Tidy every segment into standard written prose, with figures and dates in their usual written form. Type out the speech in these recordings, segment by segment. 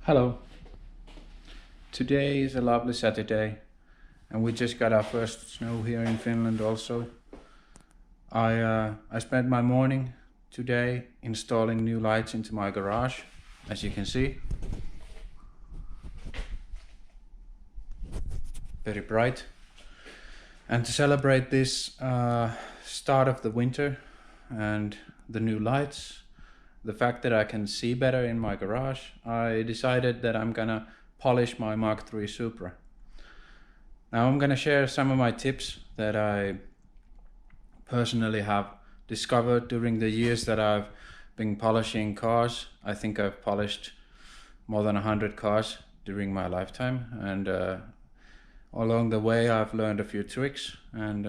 Hello. Today is a lovely Saturday and we just got our first snow here in Finland also. I spent my morning today installing new lights into my garage, as you can see. Very bright. And to celebrate this start of the winter and the new lights, the fact that I can see better in my garage, I decided that I'm gonna polish my MK3 Supra. Now I'm gonna share some of my tips that I personally have discovered during the years that I've been polishing cars. I think I've polished more than 100 cars during my lifetime, and along the way I've learned a few tricks and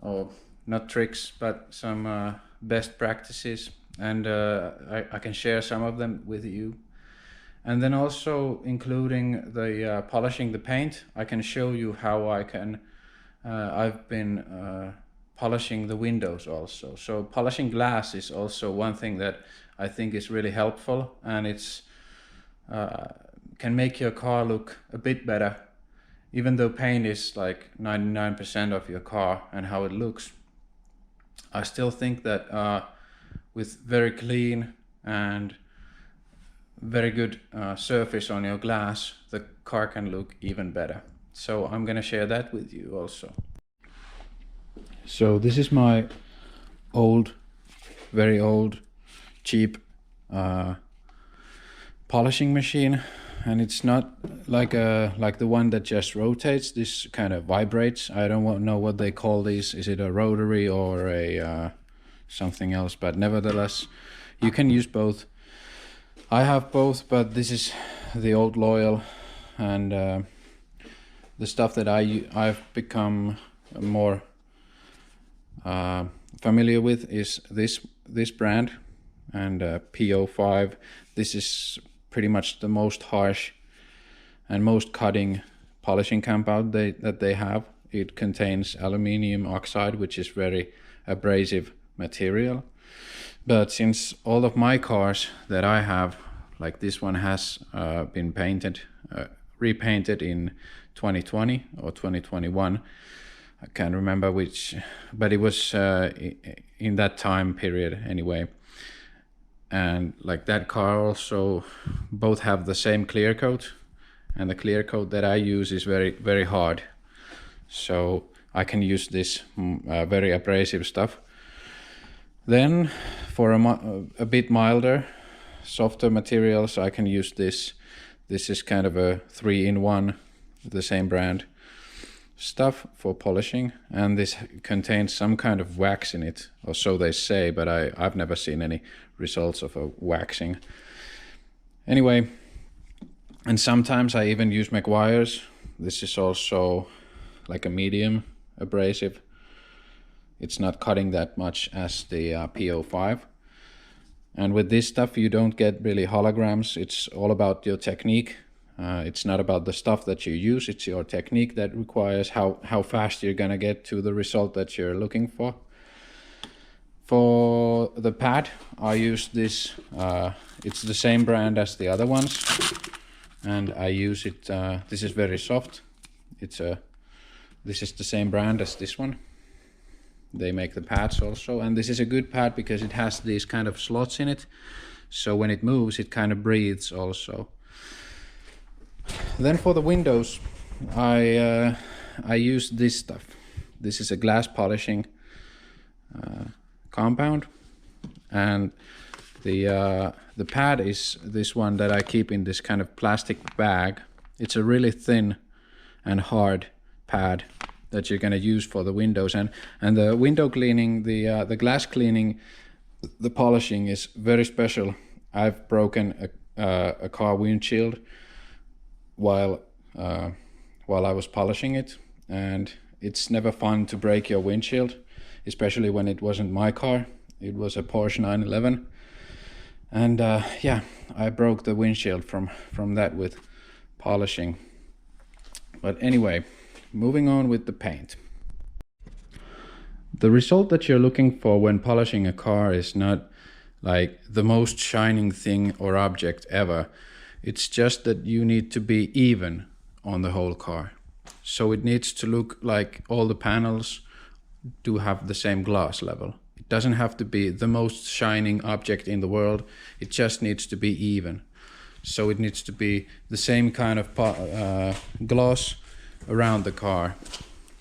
or not tricks but some best practices, and I can share some of them with you. And then also including the polishing the paint, I can show you how I've been polishing the windows also. So polishing glass is also one thing that I think is really helpful, and it's can make your car look a bit better, even though paint is like 99% of your car and how it looks. I still think that with very clean and very good surface on your glass, the car can look even better. So I'm gonna share that with you also. So this is my old, very old, cheap polishing machine, and it's not like the one that just rotates. This kind of vibrates. I don't know what they call these. Is it a rotary or a something else, but nevertheless you can use both. I have both, but this is the old loyal, and the stuff that I've become more familiar with is this brand, and PO5. This is pretty much the most harsh and most cutting polishing compound that they have. It contains aluminium oxide, which is very abrasive material. But since all of my cars that I have, like this one, has been painted, repainted in 2020 or 2021, I can't remember which, but it was in that time period anyway. And like that car also both have the same clear coat, and the clear coat that I use is very hard, so I can use this very abrasive stuff. Then for a bit milder, softer materials, I can use this. This is kind of a 3-in-1, the same brand stuff for polishing, and this contains some kind of wax in it, or so they say, but I've never seen any results of a waxing. Anyway, and sometimes I even use McGuire's. This is also like a medium abrasive. It's not cutting that much as the PO5. And with this stuff you don't get really holograms. It's all about your technique. It's not about the stuff that you use, it's your technique that requires how fast you're gonna get to the result that you're looking for. For the pad, I use this, it's the same brand as the other ones, and I use it, this is very soft. This is the same brand as this one. They make the pads also, and this is a good pad because it has these kind of slots in it, so when it moves it kind of breathes also. Then for the windows, I use this stuff. This is a glass polishing compound, and the pad is this one that I keep in this kind of plastic bag. It's a really thin and hard pad that you're going to use for the windows, and the window cleaning, the glass cleaning, the polishing is very special. I've broken a car windshield while I was polishing it, and it's never fun to break your windshield, especially when it wasn't my car. It was a Porsche 911, and yeah, I broke the windshield from that with polishing. But anyway, moving on with the paint. The result that you're looking for when polishing a car is not like the most shining thing or object ever. It's just that you need to be even on the whole car. So it needs to look like all the panels do have the same gloss level. It doesn't have to be the most shining object in the world. It just needs to be even. So it needs to be the same kind of gloss around the car.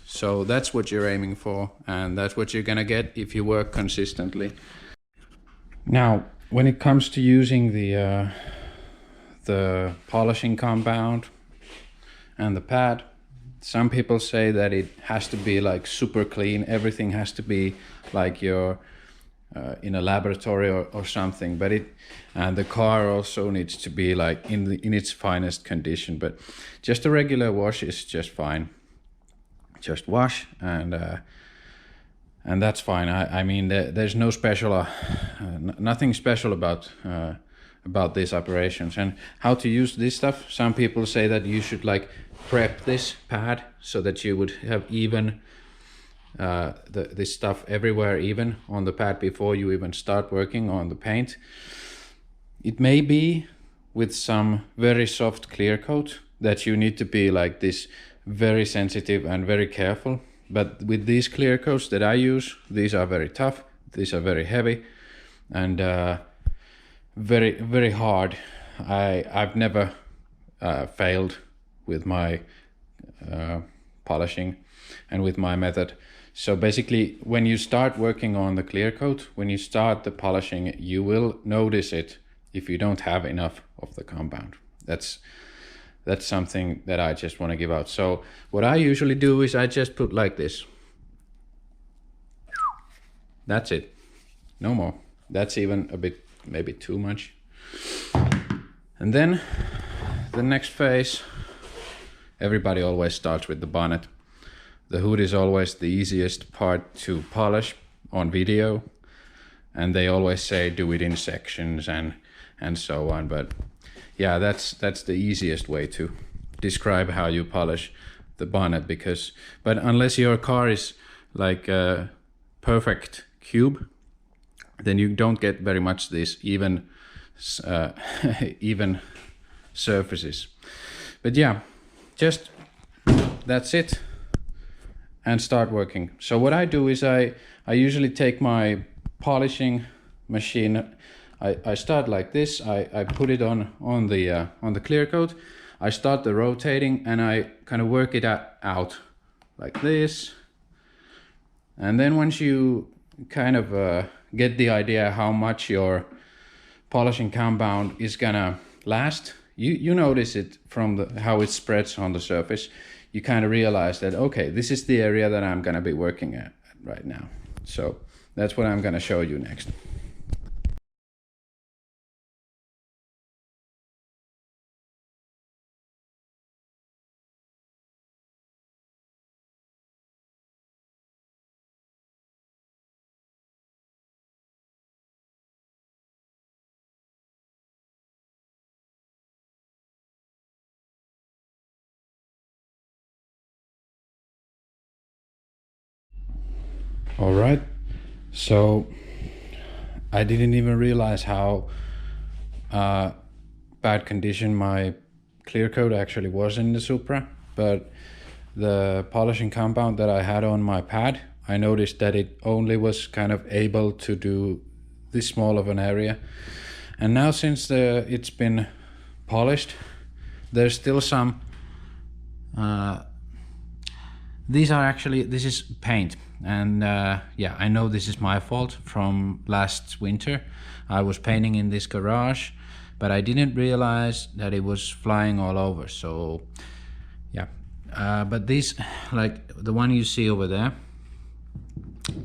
So that's what you're aiming for, and that's what you're gonna get if you work consistently. Now, when it comes to using the polishing compound and the pad, some people say that it has to be like super clean. Everything has to be like you're in a laboratory or something, but and the car also needs to be like in its finest condition. But just a regular wash is just fine. Just wash, and that's fine. I mean, there's no special, nothing special about these operations. And how to use this stuff, some people say that you should like prep this pad so that you would have even this stuff everywhere even on the pad before you even start working on the paint. It may be with some very soft clear coat that you need to be like this, very sensitive and very careful. But with these clear coats that I use, these are very tough, these are very heavy, and very hard. I've never failed with my polishing and with my method. So basically, when you start working on the clear coat, when you start the polishing, you will notice it if you don't have enough of the compound. That's something that I just want to give out. So what I usually do is I just put like this. That's it. no more. That's even a bit, maybe too much. And then the next phase, everybody always starts with the bonnet. The hood is always the easiest part to polish on video, and they always say do it in sections and so on. But yeah, that's the easiest way to describe how you polish the bonnet, but unless your car is like a perfect cube, then you don't get very much this even even surfaces. But yeah, just that's it, and start working. So what I do is I usually take my polishing machine. I start like this. I put it on the clear coat. I start the rotating and I kind of work it out like this. And then once you kind of get the idea how much your polishing compound is gonna last, you notice it from how it spreads on the surface. You kind of realize that, okay, this is the area that I'm gonna be working at right now. So that's what I'm gonna show you next. All right, so I didn't even realize how bad condition my clear coat actually was in the Supra, but the polishing compound that I had on my pad, I noticed that it only was kind of able to do this small of an area. And now since it's been polished, there's still some this is paint, and yeah, I know this is my fault from last winter. I was painting in this garage, but I didn't realize that it was flying all over. So yeah, but these, like the one you see over there,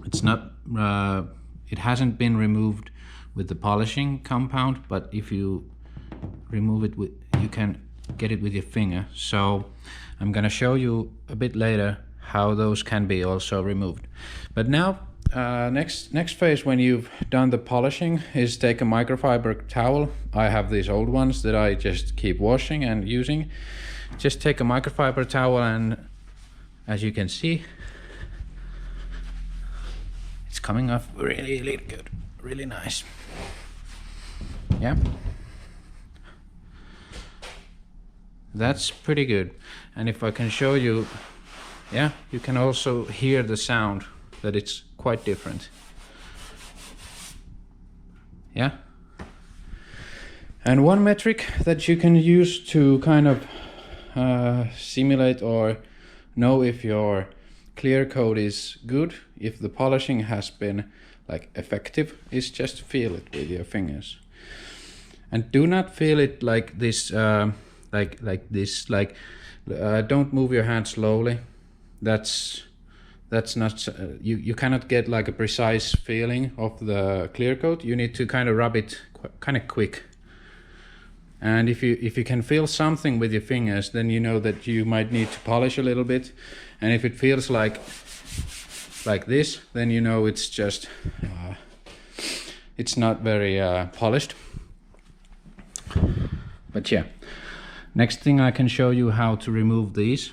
it's not it hasn't been removed with the polishing compound, but if you remove it with, you can get it with your finger. So I'm gonna show you a bit later how those can be also removed. But now next phase, when you've done the polishing, is take a microfiber towel. I have these old ones that I just keep washing and using. Just take a microfiber towel, and as you can see, it's coming off really good, really nice. Yeah, that's pretty good. And if I can show you, yeah, you can also hear the sound, that it's quite different. Yeah. And one metric that you can use to kind of simulate or know if your clear coat is good, if the polishing has been like effective, is just feel it with your fingers. And do not feel it like this, like this, don't move your hand slowly. That's not, you cannot get like a precise feeling of the clear coat. You need to kind of rub it kind of quick. And if you can feel something with your fingers, then you know that you might need to polish a little bit. And if it feels like this, then you know it's just it's not very polished. But yeah, next thing I can show you how to remove these.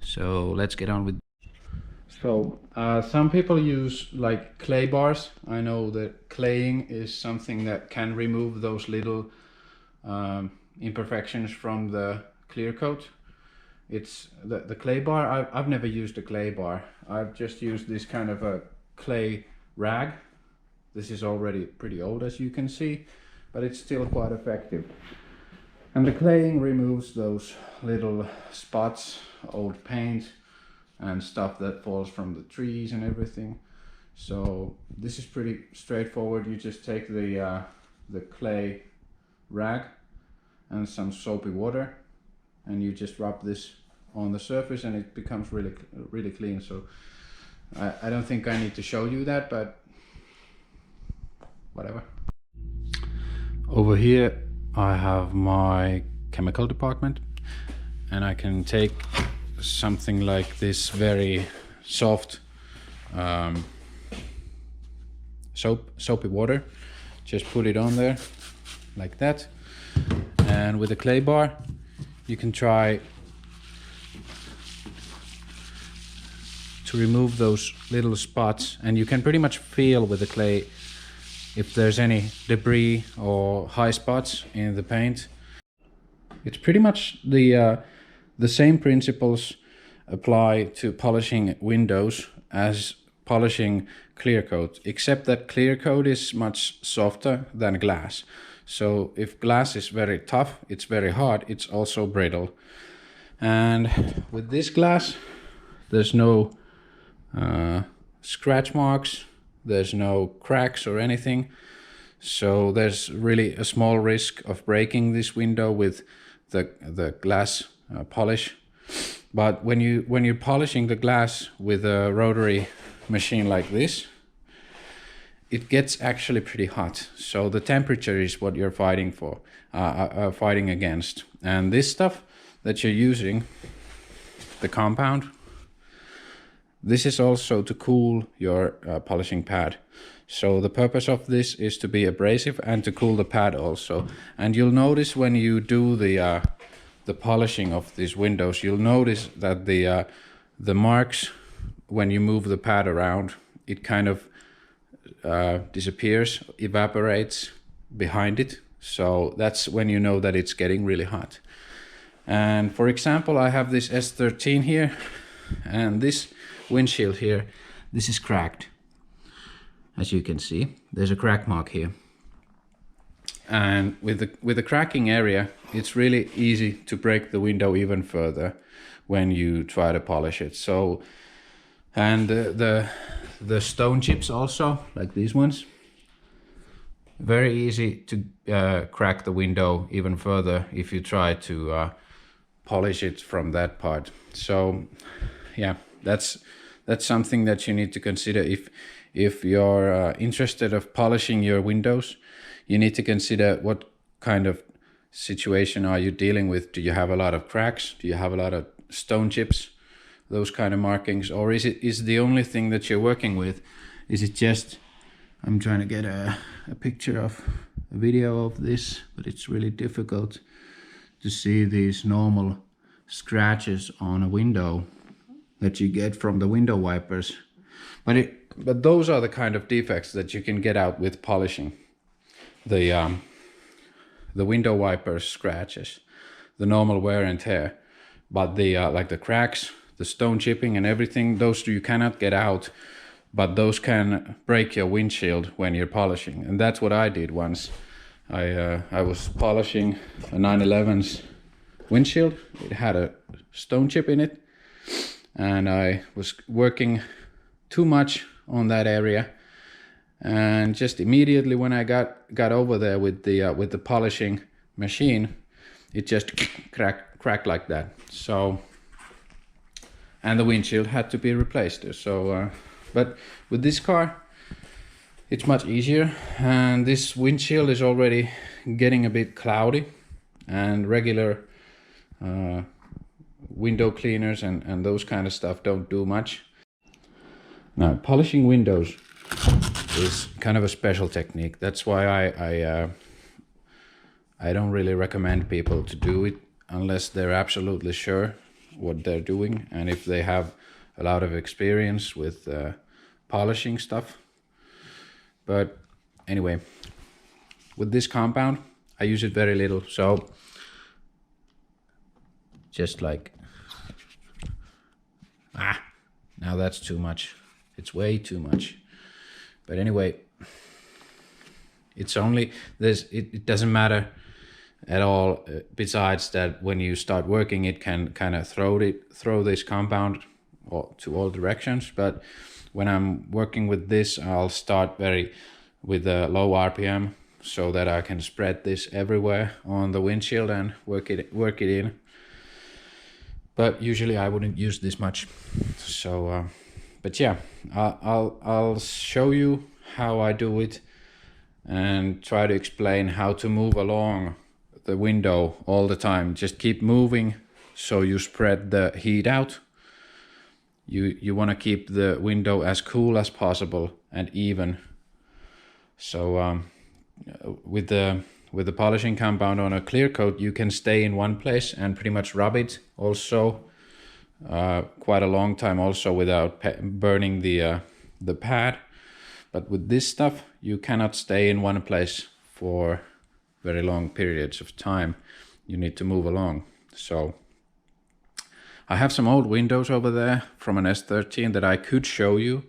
So let's get on with. So some people use like clay bars. I know that claying is something that can remove those little imperfections from the clear coat. It's the clay bar. I've never used a clay bar. I've just used this kind of a clay rag. This is already pretty old, as you can see, but it's still quite effective. And the claying removes those little spots, old paint and stuff that falls from the trees and everything. So this is pretty straightforward. You just take the clay rag and some soapy water, and you just rub this on the surface, and it becomes really clean. So I don't think I need to show you that, but whatever. Over here I have my chemical department, and I can take something like this very soft soapy water, just put it on there like that, and with a clay bar you can try to remove those little spots, and you can pretty much feel with the clay if there's any debris or high spots in the paint. It's pretty much the same principles apply to polishing windows as polishing clear coat, except that clear coat is much softer than glass. So if glass is very tough, it's very hard, it's also brittle. And with this glass, there's no scratch marks, there's no cracks or anything. So there's really a small risk of breaking this window with the glass polish. But when you're polishing the glass with a rotary machine like this, it gets actually pretty hot. So the temperature is what you're fighting for, fighting against. And this stuff that you're using, the compound, this is also to cool your polishing pad. So the purpose of this is to be abrasive and to cool the pad also. And you'll notice when you do the polishing of these windows, you'll notice that the marks, when you move the pad around, it kind of disappears, evaporates behind it. So that's when you know that it's getting really hot. And for example, I have this S13 here, and this windshield here, this is cracked. As you can see, there's a crack mark here. And with the cracking area, it's really easy to break the window even further when you try to polish it. So, and the stone chips also, like these ones, very easy to crack the window even further if you try to polish it from that part. So yeah, that's something that you need to consider if you're interested of polishing your windows. You need to consider what kind of situation are you dealing with. Do you have a lot of cracks? Do you have a lot of stone chips? Those kind of markings? Or is the only thing that you're working with, is it just, I'm trying to get a picture of a video of this, but it's really difficult to see these normal scratches on a window that you get from the window wipers. But those are the kind of defects that you can get out with polishing. The window wiper scratches, the normal wear and tear, but the like the cracks, the stone chipping and everything, those you cannot get out, but those can break your windshield when you're polishing. And that's what I did once. I was polishing a 911's windshield. It had a stone chip in it, and I was working too much on that area, and just immediately when I got over there with the polishing machine, it just cracked like that. So, and the windshield had to be replaced. So but with this car it's much easier, and this windshield is already getting a bit cloudy, and regular window cleaners and those kind of stuff don't do much. Now, polishing windows is kind of a special technique. That's why I don't really recommend people to do it unless they're absolutely sure what they're doing, and if they have a lot of experience with polishing stuff. But anyway, with this compound, I use it very little. So just like, now that's too much. It's way too much. But anyway, it's only this, it doesn't matter at all. Besides that, when you start working, it can kind of throw this compound to all directions. But when I'm working with this, I'll start with a low RPM, so that I can spread this everywhere on the windshield and work it in. But usually I wouldn't use this much. So but yeah, I'll show you how I do it and try to explain how to move along the window all the time. Just keep moving so you spread the heat out. You want to keep the window as cool as possible and even. So with the polishing compound on a clear coat, you can stay in one place and pretty much rub it also quite a long time also without burning the pad. But with this stuff, you cannot stay in one place for very long periods of time. You need to move along. So I have some old windows over there from an S13 that I could show you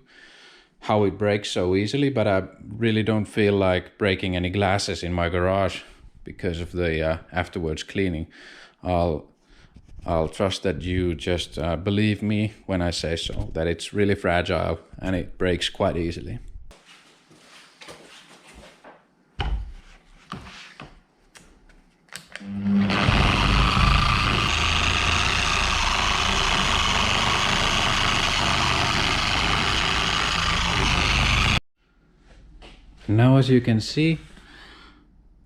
how it breaks so easily, but I really don't feel like breaking any glasses in my garage because of the afterwards cleaning. I'll trust that you just believe me when I say so, that it's really fragile and it breaks quite easily. Now, as you can see,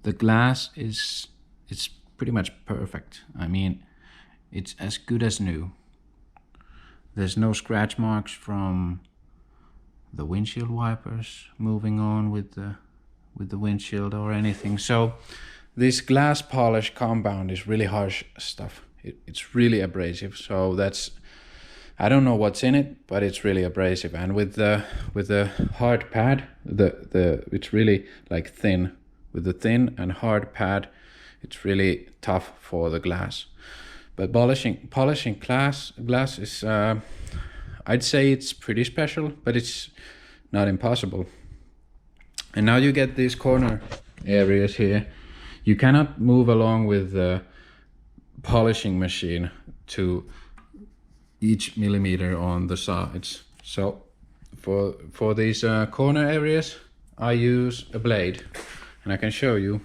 the glass it's pretty much perfect. I mean, it's as good as new. There's no scratch marks from the windshield wipers moving on with the windshield or anything. So this glass polish compound is really harsh stuff. It's really abrasive. So that's, I don't know what's in it, but it's really abrasive. And with the hard pad, it's really like thin. With the thin and hard pad, it's really tough for the glass. But polishing glass is, I'd say it's pretty special, but it's not impossible. And now you get these corner areas here. You cannot move along with the polishing machine to each millimeter on the sides. So for these corner areas, I use a blade, and I can show you.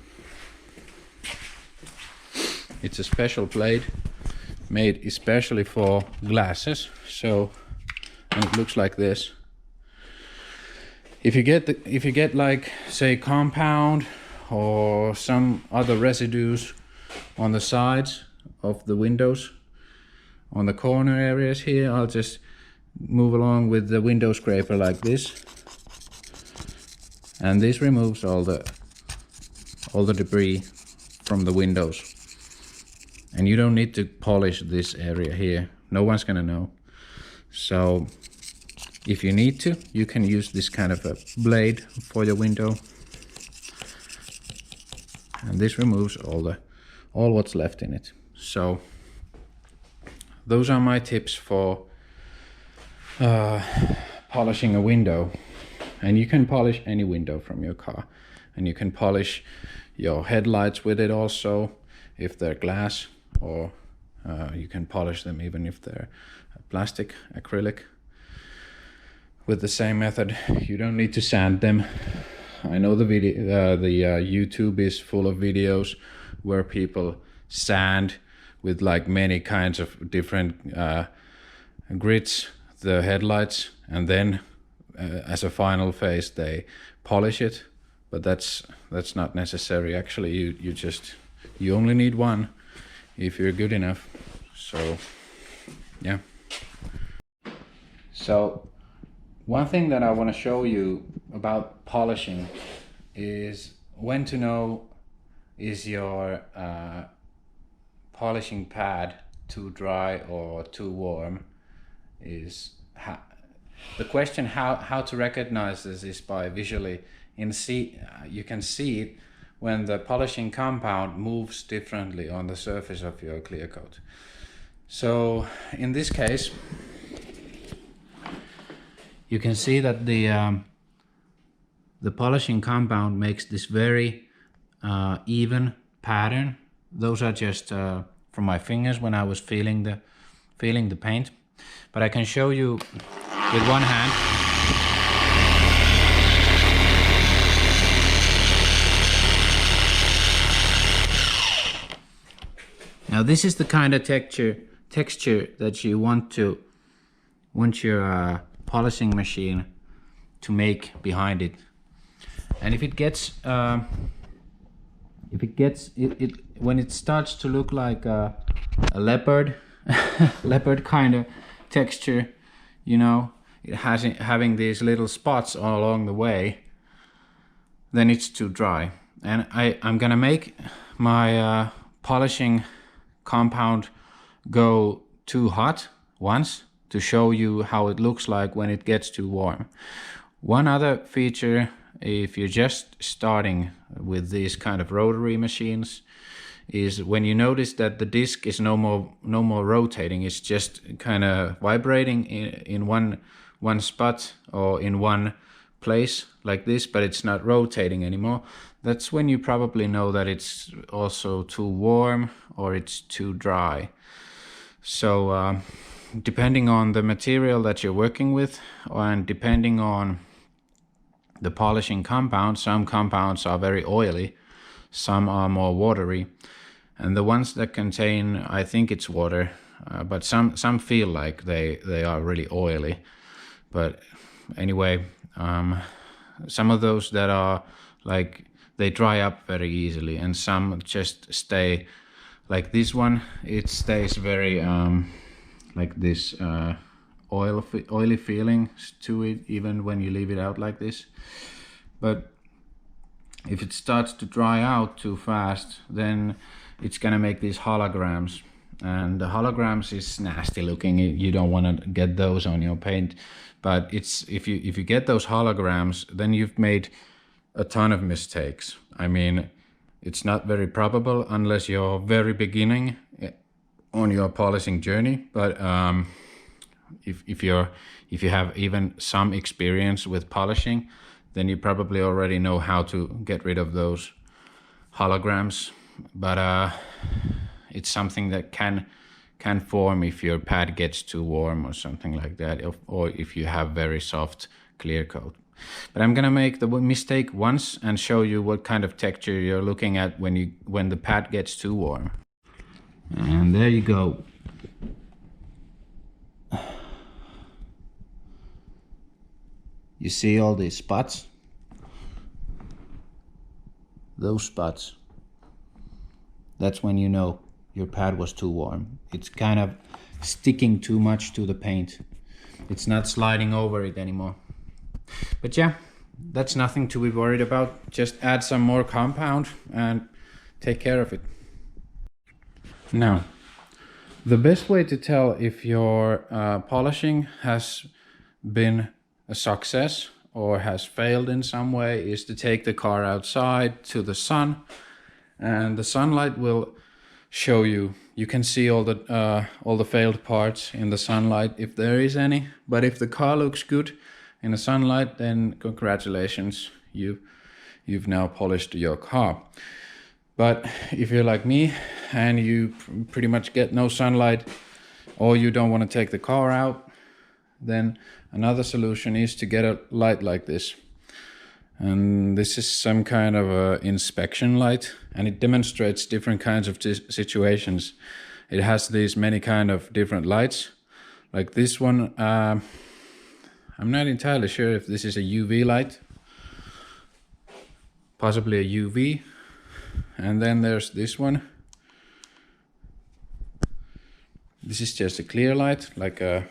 It's a special blade made especially for glasses. So, and it looks like this. If you get like, say, compound or some other residues on the sides of the windows, on the corner areas here, I'll just move along with the window scraper like this, and this removes all the debris from the windows. And you don't need to polish this area here. No one's gonna know. So if you need to, you can use this kind of a blade for your window, and this removes all what's left in it. So those are my tips for polishing a window. And you can polish any window from your car, and you can polish your headlights with it also if they're glass, or you can polish them even if they're plastic, acrylic, with the same method. You don't need to sand them. I know the YouTube is full of videos where people sand with like many kinds of different grits the headlights, and then as a final phase they polish it. But that's not necessary. Actually, you only need one if you're good enough. So yeah. So one thing that I want to show you about polishing is when to know is your polishing pad too dry or too warm. Is the question how to recognize this is by visually you can see it when the polishing compound moves differently on the surface of your clear coat. So in this case, you can see that the polishing compound makes this very even pattern. Those are just from my fingers when I was feeling the paint. But I can show you with one hand. Now this is the kind of texture that you want your polishing machine to make behind it. And if it gets when it starts to look like a leopard leopard kind of texture, you know, it has having these little spots all along the way, then it's too dry. And I'm gonna make my polishing compound go too hot once to show you how it looks like when it gets too warm. One other feature, if you're just starting with these kind of rotary machines, is when you notice that the disc is no more rotating, it's just kind of vibrating in one spot or in one place like this, but it's not rotating anymore. That's when you probably know that it's also too warm or it's too dry. So depending on the material that you're working with and depending on the polishing compound, some compounds are very oily, some are more watery, and the ones that contain, I think it's water, but some feel like they are really oily. But anyway, some of those that are like, they dry up very easily, and some just stay like this one. It stays very like this oily feeling to it even when you leave it out like this. But if it starts to dry out too fast, then it's gonna make these holograms, and the holograms is nasty looking. You don't want to get those on your paint. But it's if you get those holograms, then you've made a ton of mistakes. I mean, it's not very probable unless you're very beginning on your polishing journey. But if you have even some experience with polishing, then you probably already know how to get rid of those holograms. But it's something that can form if your pad gets too warm or something like that, or if you have very soft clear coat. But I'm gonna make the mistake once and show you what kind of texture you're looking at when the pad gets too warm. And there you go. You see all these spots? Those spots. That's when you know your pad was too warm. It's kind of sticking too much to the paint. It's not sliding over it anymore. But yeah, that's nothing to be worried about. Just add some more compound and take care of it. Now, the best way to tell if your polishing has been a success or has failed in some way is to take the car outside to the sun, and the sunlight will show you. You can see all the failed parts in the sunlight if there is any. But if the car looks good in the sunlight, then congratulations, you've now polished your car. But if you're like me and you pretty much get no sunlight, or you don't want to take the car out, then another solution is to get a light like this. And this is some kind of a inspection light, and it demonstrates different kinds of situations. It has these many kind of different lights, like this one. I'm not entirely sure if this is a UV light, possibly a UV. And then there's this one. This is just a clear light, like a...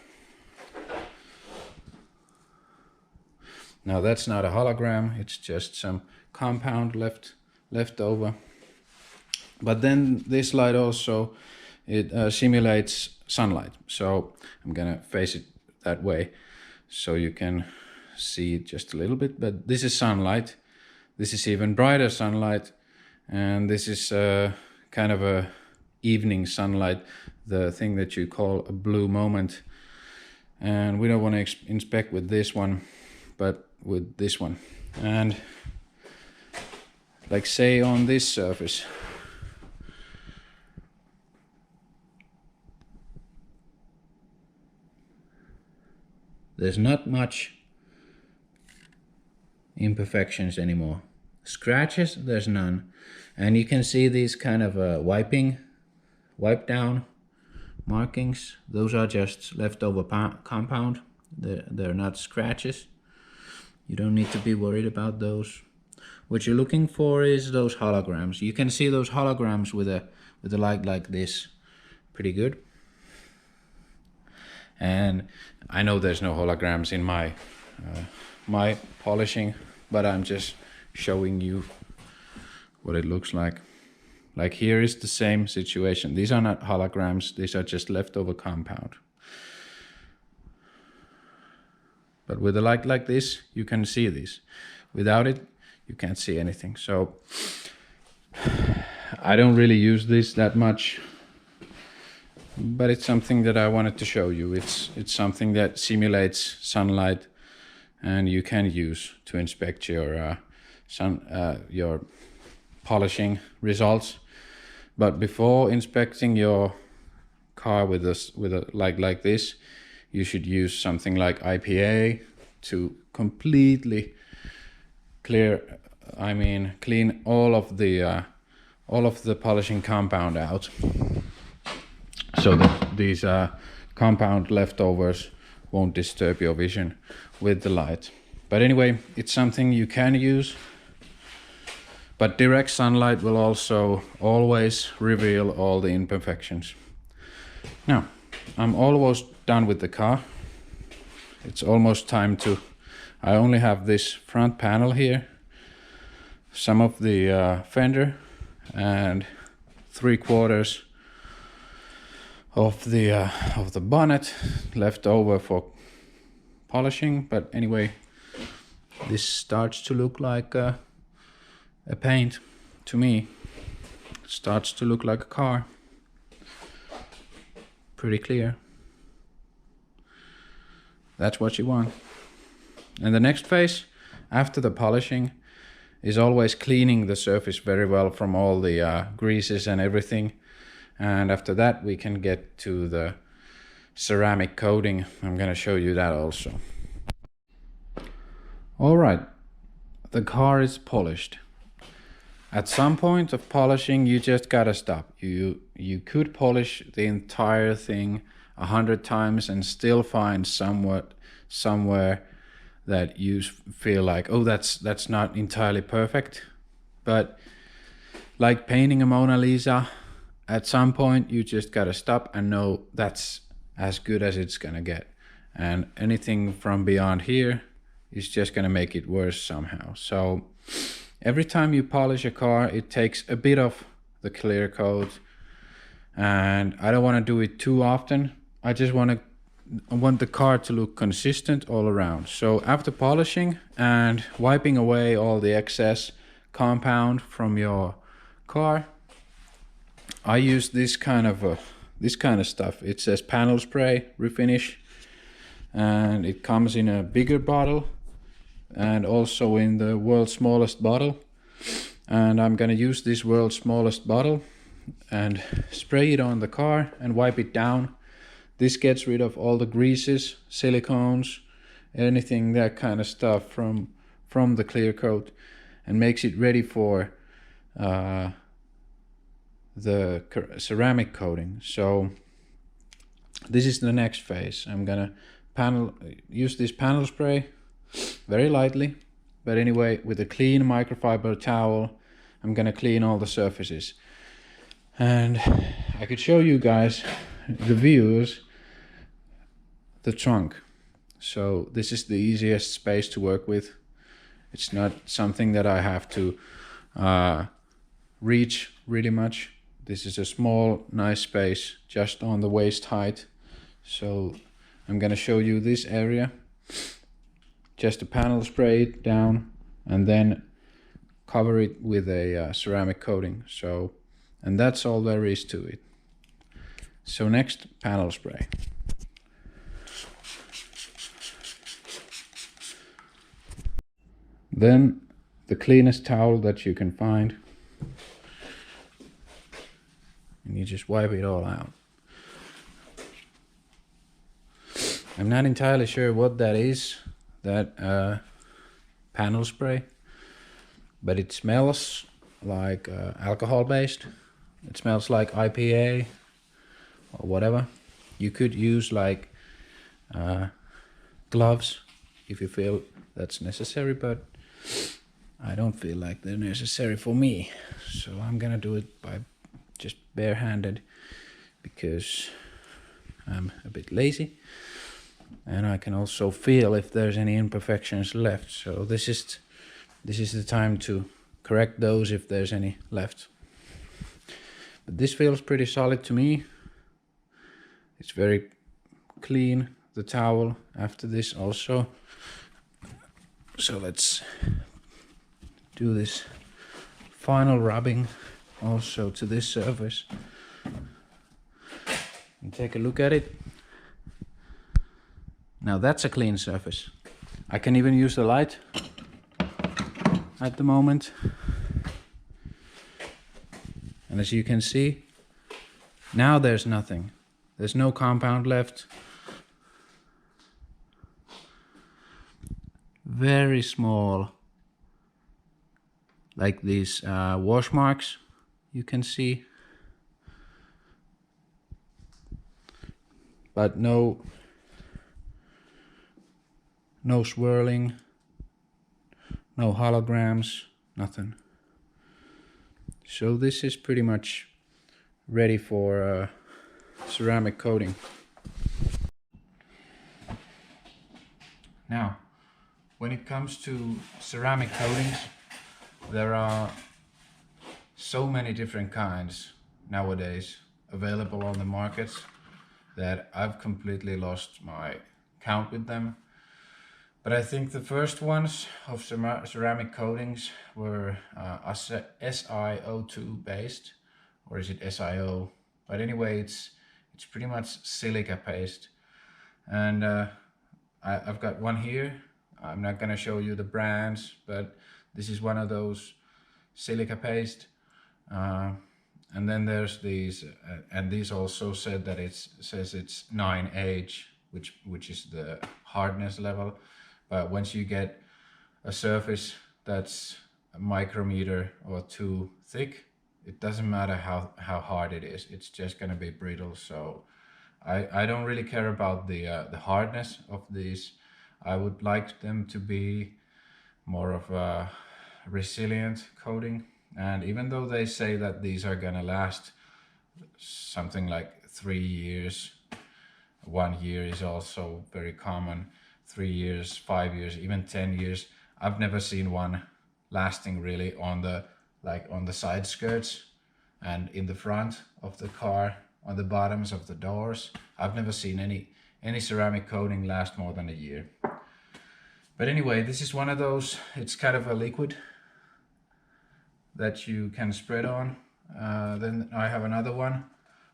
Now that's not a hologram, it's just some compound left over. But then this light also, it simulates sunlight. So I'm gonna face it that way so you can see it just a little bit. But this is sunlight. This is even brighter sunlight. And this is kind of a evening sunlight, the thing that you call a blue moment. And we don't want to inspect with this one, but with this one. And like say on this surface, there's not much imperfections anymore. Scratches, there's none. And you can see these kind of wipe down markings. Those are just leftover compound. They're not scratches. You don't need to be worried about those. what you're looking for is those holograms. You can see those holograms with a light like this pretty good. And I know there's no holograms in my my polishing, but I'm just showing you what it looks like. Like here is the same situation. These are not holograms, these are just leftover compound. But with a light like this, you can see these. Without it, you can't see anything. So I don't really use this that much, but it's something that I wanted to show you. It's something that simulates sunlight, and you can use to inspect your your polishing results. But before inspecting your car with a light like this, you should use something like IPA to completely clean all of the polishing compound out, so that these compound leftovers won't disturb your vision with the light. But anyway, it's something you can use, but direct sunlight will also always reveal all the imperfections. Now, I'm almost done with the car. It's almost time to... I only have this front panel here, some of the fender, and 3/4 of the bonnet left over for polishing. But anyway, this starts to look like a paint to me. It starts to look like a car. Pretty clear. That's what you want. And the next phase after the polishing is always cleaning the surface very well from all the greases and everything. And after that we can get to the ceramic coating. I'm gonna show you that also. All right, the car is polished. At some point of polishing, you just gotta stop. You could polish the entire thing 100 times and still find somewhere that you feel like, oh, that's not entirely perfect. But like painting a Mona Lisa, at some point you just gotta stop and know that's as good as it's gonna get. And anything from beyond here is just gonna make it worse somehow. So every time you polish a car, it takes a bit of the clear coat, and I don't want to do it too often. I just want the car to look consistent all around. So after polishing and wiping away all the excess compound from your car, I use this kind of stuff. It says panel spray refinish, and it comes in a bigger bottle and also in the world's smallest bottle. And I'm gonna use this world's smallest bottle and spray it on the car and wipe it down. This gets rid of all the greases, silicones, anything, that kind of stuff from the clear coat, and makes it ready for the ceramic coating. So this is the next phase. I'm gonna use this panel spray very lightly, but anyway, with a clean microfiber towel, I'm gonna clean all the surfaces. And I could show you guys, the viewers, the trunk. So this is the easiest space to work with. It's not something that I have to reach really much. This is a small, nice space just on the waist height. So I'm gonna show you this area. Just a panel spray it down and then cover it with a ceramic coating. So, and that's all there is to it. So next, panel spray. Then the cleanest towel that you can find, and you just wipe it all out. I'm not entirely sure what that is, that panel spray, but it smells like alcohol based. It smells like IPA or whatever. You could use like gloves if you feel that's necessary, but I don't feel like they're necessary for me, so I'm gonna do it by just barehanded because I'm a bit lazy, and I can also feel if there's any imperfections left. So this is the time to correct those if there's any left. But this feels pretty solid to me. It's very clean, the towel after this also. So let's do this final rubbing also to this surface and take a look at it. Now that's a clean surface. I can even use the light at the moment. And as you can see, now there's nothing. There's no compound left. Very small, like these wash marks you can see. But no swirling, no holograms, nothing. So this is pretty much ready for ceramic coating. Now, when it comes to ceramic coatings, there are so many different kinds nowadays available on the market that I've completely lost my count with them. But I think the first ones of ceramic coatings were SiO2 based, or is it SiO? But anyway, it's pretty much silica paste. And I've got one here. I'm not gonna show you the brands, but this is one of those silica paste. And then there's these, and these also said that says it's 9H, which is the hardness level. But once you get a surface that's a micrometer or two thick, it doesn't matter how hard it is. It's just gonna be brittle. So I don't really care about the hardness of these. I would like them to be more of a resilient coating. And even though they say that these are gonna last something like 3 years, 1 year is also very common, 3 years, 5 years, even 10 years. I've never seen one lasting really on the side skirts and in the front of the car, on the bottoms of the doors. I've never seen any ceramic coating last more than a year. But anyway, this is one of those. It's kind of a liquid that you can spread on. Then I have another one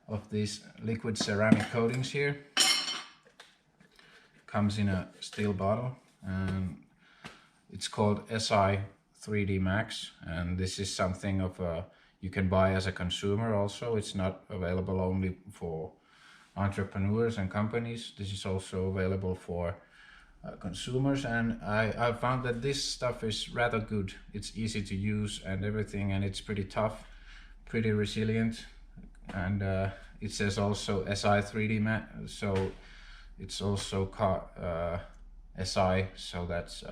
of these liquid ceramic coatings here. Comes in a steel bottle, and it's called SI 3D Max, and this is something of you can buy as a consumer also. It's not available only for entrepreneurs and companies. This is also available for consumers, and I found that this stuff is rather good. It's easy to use and everything, and it's pretty tough, pretty resilient, and it says also SI 3D Max, so it's also SI, so that's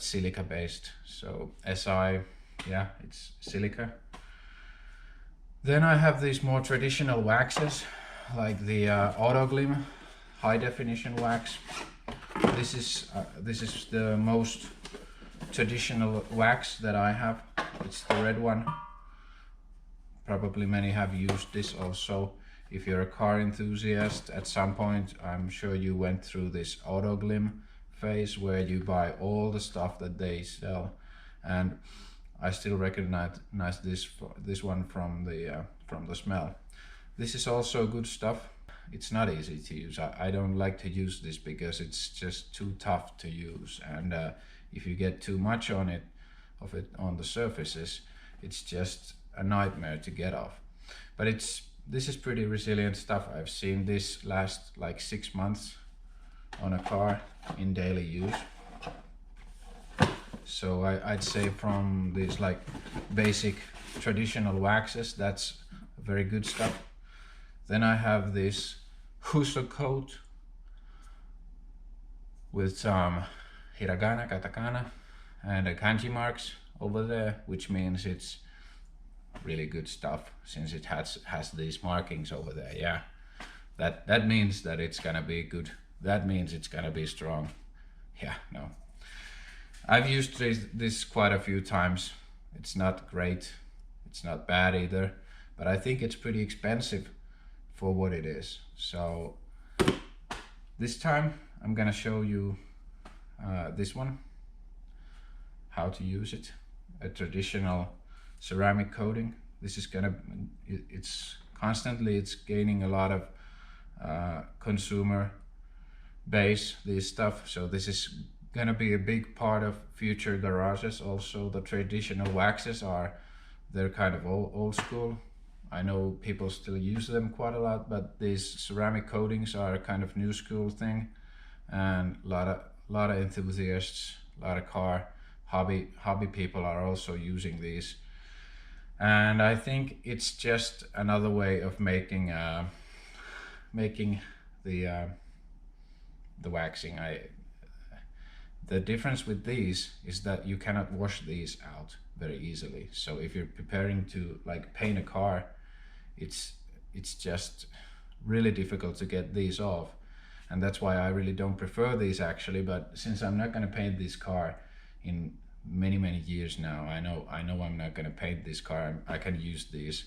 silica based. So SI, yeah, it's silica. Then I have these more traditional waxes, like the Autoglim high definition wax. This is the most traditional wax that I have. It's the red one. Probably many have used this also. If you're a car enthusiast, at some point I'm sure you went through this Autoglim phase where you buy all the stuff that they sell, and I still recognize this one from the smell. This is also good stuff. It's not easy to use. I don't like to use this because it's just too tough to use, and if you get too much of it on the surfaces, it's just a nightmare to get off. But this is pretty resilient stuff. I've seen this last like 6 months on a car in daily use. So I'd say from these like basic traditional waxes, that's very good stuff. Then I have this Huso coat with some hiragana, katakana, and the kanji marks over there, which means it's really good stuff since it has these markings over there. Yeah, that means that it's gonna be good. That means it's gonna be strong. Yeah, no. I've used this quite a few times. It's not great. It's not bad either, but I think it's pretty expensive for what it is. So this time I'm gonna show you this one, how to use it, a traditional ceramic coating. This is gonna, it's gaining a lot of consumer base, this stuff. So this is gonna be a big part of future garages. Also, the traditional waxes they're kind of old school. I know people still use them quite a lot, but these ceramic coatings are a kind of new school thing, and a lot of enthusiasts, a lot of car hobby people are also using these. And I think it's just another way of making the waxing. The difference with these is that you cannot wash these out very easily. So if you're preparing to like paint a car, it's just really difficult to get these off. And that's why I really don't prefer these actually. But since I'm not going to paint this car in many years now, I know I'm not going to paint this car, I can use these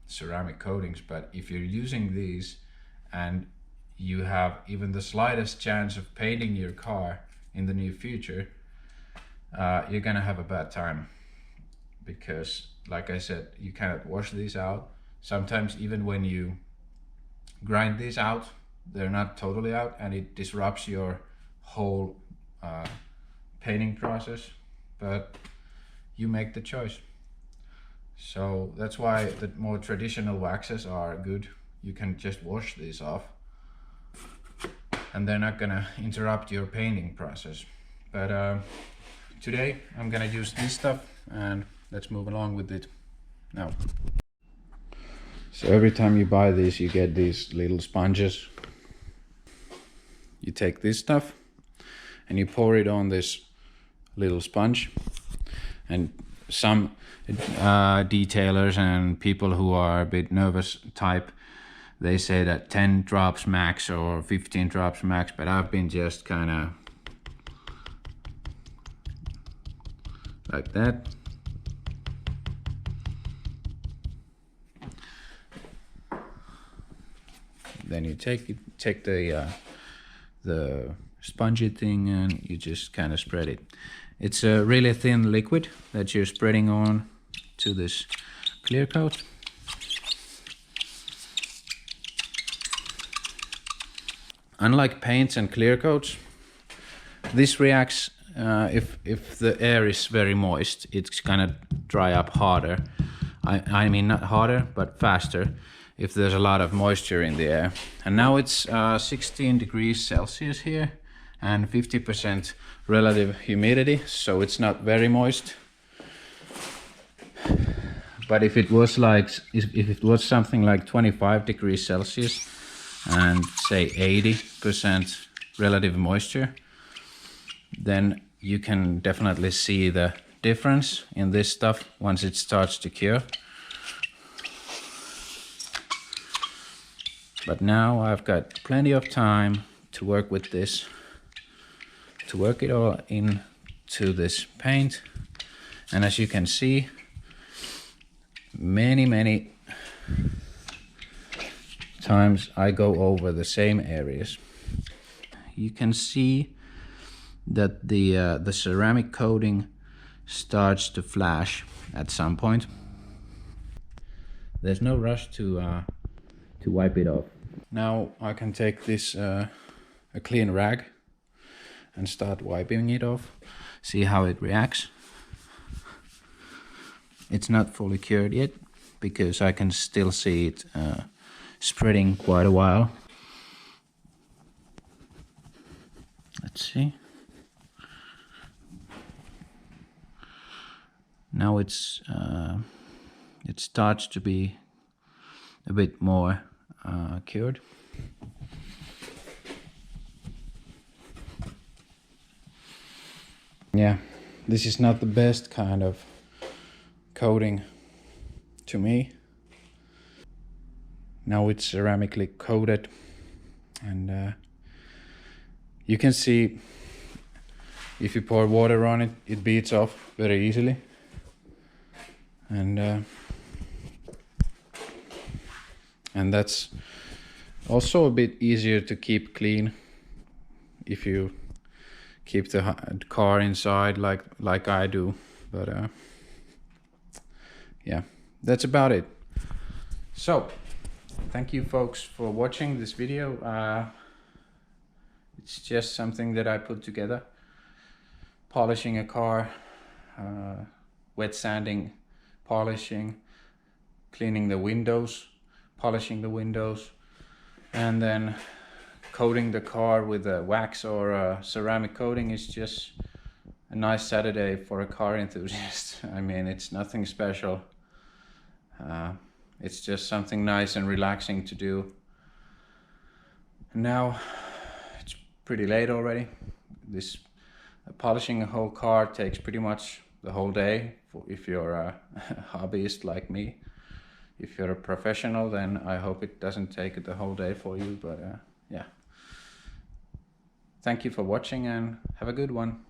ceramic coatings. But if you're using these and you have even the slightest chance of painting your car in the near future, you're gonna have a bad time, because like I said, you cannot wash these out. Sometimes even when you grind these out, they're not totally out, and it disrupts your whole painting process, but you make the choice. So that's why the more traditional waxes are good. You can just wash these off and they're not gonna interrupt your painting process. But today I'm gonna use this stuff, and let's move along with it now. So every time you buy these, you get these little sponges. You take this stuff and you pour it on this little sponge, and some detailers and people who are a bit nervous type, they say that 10 drops max or 15 drops max, but I've been just kind of like that. Then you take the spongy thing and you just kind of spread it. It's a really thin liquid that you're spreading on to this clear coat. Unlike paints and clear coats, this reacts if the air is very moist. It's gonna dry up harder. I mean not harder, but faster if there's a lot of moisture in the air. And now it's 16 degrees Celsius here and 50% relative humidity, so it's not very moist. But if it was something like 25 degrees Celsius and say 80% relative moisture, then you can definitely see the difference in this stuff once it starts to cure. But now I've got plenty of time to work with this, to work it all into this paint. And as you can see, many times I go over the same areas. You can see that the ceramic coating starts to flash at some point. There's no rush to wipe it off. Now I can take this a clean rag and start wiping it off. See how it reacts. It's not fully cured yet because I can still see it spreading quite a while. Let's see. Now it starts to be a bit more cured. Yeah, This is not the best kind of coating to me. Now it's ceramically coated, and you can see if you pour water on it, it beads off very easily. And that's also a bit easier to keep clean if you keep the car inside like I do. But yeah, that's about it. So thank you folks for watching this video. It's just something that I put together. Polishing a car, wet sanding, polishing, cleaning the windows, polishing the windows, and then coating the car with a wax or a ceramic coating is just a nice Saturday for a car enthusiast. I mean, it's nothing special. It's just something nice and relaxing to do. Now it's pretty late already. This polishing a whole car takes pretty much the whole day if you're a hobbyist like me. If you're a professional, then I hope it doesn't take the whole day for you, but yeah. Thank you for watching and have a good one.